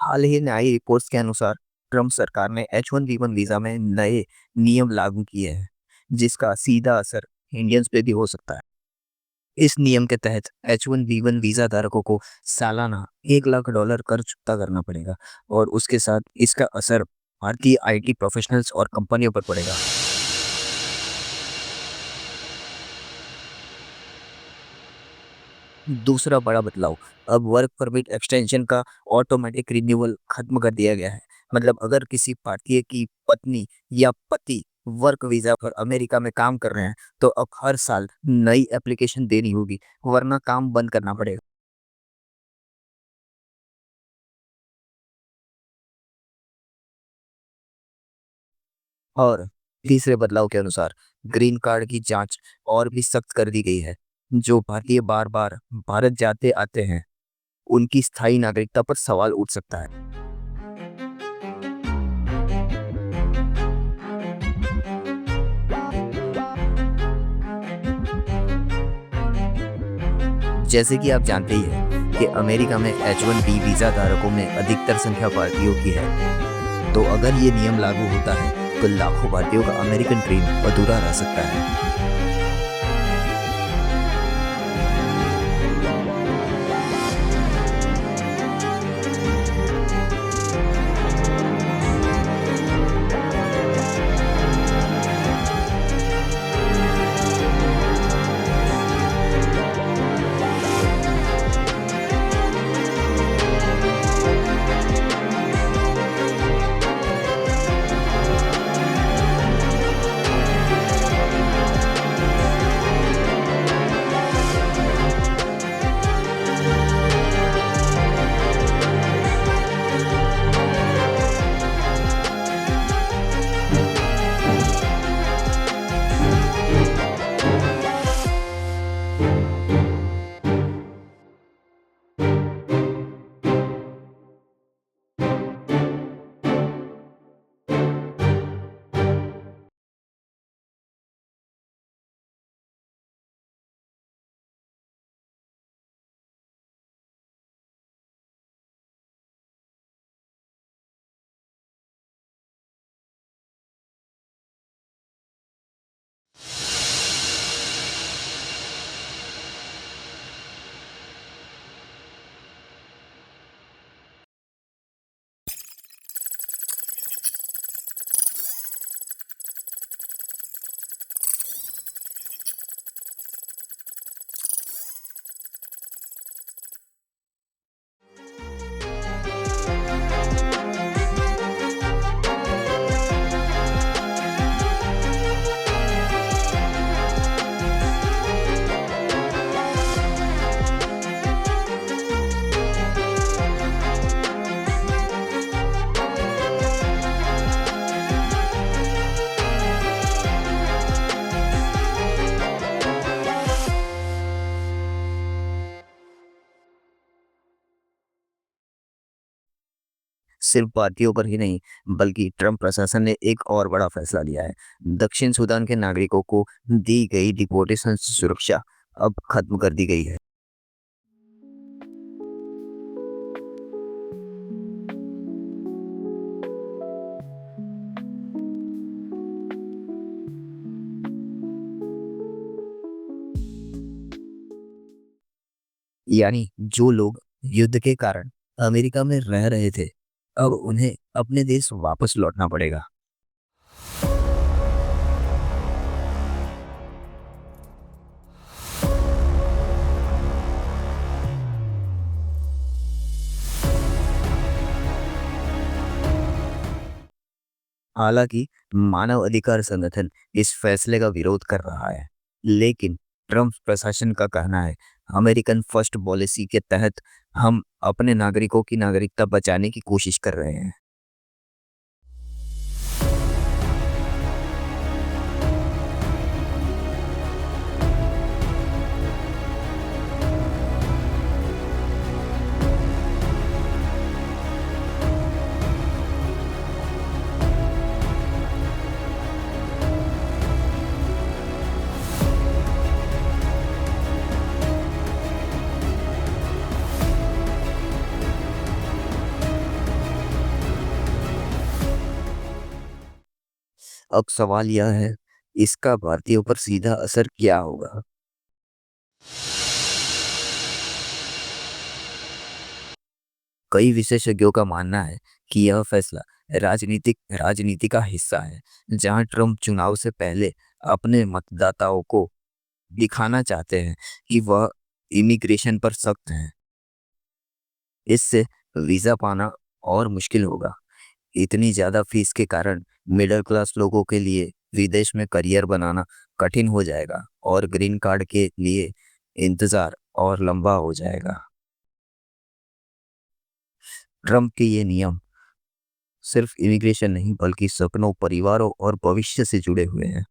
हाल ही में आई रिपोर्ट्स के अनुसार ट्रम्प सरकार ने H1B1 वीजा में नए नियम लागू किए हैं, जिसका सीधा असर इंडियंस पे भी हो सकता है। इस नियम के तहत H1B1 वीजा धारकों को सालाना $1 लाख कर चुकता करना पड़ेगा और उसके साथ इसका असर भारतीय IT प्रोफेशनल्स और कंपनियों पर पड़ेगा। दूसरा बड़ा बदलाव, अब वर्क परमिट एक्सटेंशन का ऑटोमेटिक रिन्यूअल खत्म कर दिया गया है। मतलब अगर किसी भारतीय की पत्नी या पति वर्क वीजा पर अमेरिका में काम कर रहे हैं, तो अब हर साल नई एप्लीकेशन देनी होगी, वरना काम बंद करना पड़ेगा। और तीसरे बदलाव के अनुसार ग्रीन कार्ड की जांच और भी सख्त कर दी गई है। जो भारतीय बार बार भारत जाते आते हैं, उनकी स्थायी नागरिकता पर सवाल उठ सकता है। जैसे कि आप जानते ही हैं कि अमेरिका में H1B वीजा धारकों में अधिकतर संख्या भारतीयों की है। तो अगर ये नियम लागू होता है, तो लाखों भारतीयों का अमेरिकन ड्रीम अधूरा रह सकता है। सिर्फ भारतीयों पर ही नहीं, बल्कि ट्रम्प प्रशासन ने एक और बड़ा फैसला लिया है। दक्षिण सूडान के नागरिकों को दी गई डिपोर्टेशन सुरक्षा अब खत्म कर दी गई है। यानी जो लोग युद्ध के कारण अमेरिका में रह रहे थे, अब उन्हें अपने देश वापस लौटना पड़ेगा। हालांकि मानव अधिकार संगठन इस फैसले का विरोध कर रहा है, लेकिन ट्रम्प प्रशासन का कहना है, अमेरिकन फर्स्ट पॉलिसी के तहत हम अपने नागरिकों की नागरिकता बचाने की कोशिश कर रहे हैं। अब सवाल यह है, इसका भारतीयों पर सीधा असर क्या होगा? कई विशेषज्ञों का मानना है कि यह फैसला राजनीति का हिस्सा है, जहां ट्रंप चुनाव से पहले अपने मतदाताओं को दिखाना चाहते हैं कि वह इमिग्रेशन पर सख्त हैं। इससे वीजा पाना और मुश्किल होगा। इतनी ज्यादा फीस के कारण मिडिल क्लास लोगों के लिए विदेश में करियर बनाना कठिन हो जाएगा और ग्रीन कार्ड के लिए इंतजार और लंबा हो जाएगा। ट्रंप के ये नियम सिर्फ इमिग्रेशन नहीं बल्कि सपनों, परिवारों और भविष्य से जुड़े हुए हैं।